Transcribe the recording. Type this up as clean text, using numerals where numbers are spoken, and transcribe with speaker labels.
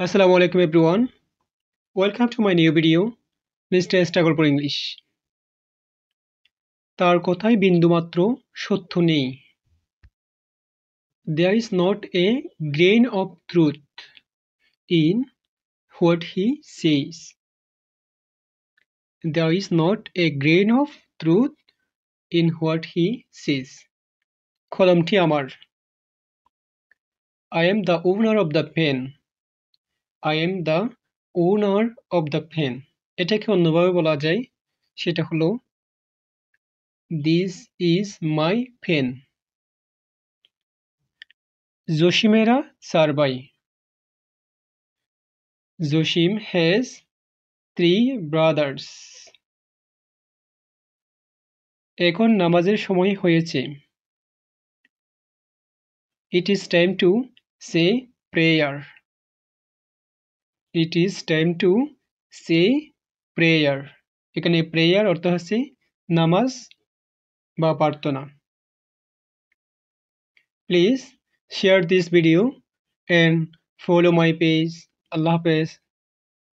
Speaker 1: Assalamu alaikum everyone. Welcome to my new video, Mr. Struggle for English. তার কথায় বিন্দুমাত্র সত্য নেই। There is not a grain of truth in what he says. There is not a grain of truth in what he says. কলমটি আমার। I am the owner of the pen. I am the owner of the pen. এটাকে অন্যভাবে বলা যায়, সেটা হলো This is my pen. জসিমেরা চার ভাই। Josim has 3 brothers. এখন নামাজের সময় হয়েছে। It is time to say prayer. It is time to say prayer. এখানে prayer অর্থ হচ্ছে নামাজ বা প্রার্থনা। Please share this video and follow my page. Allah Hafiz.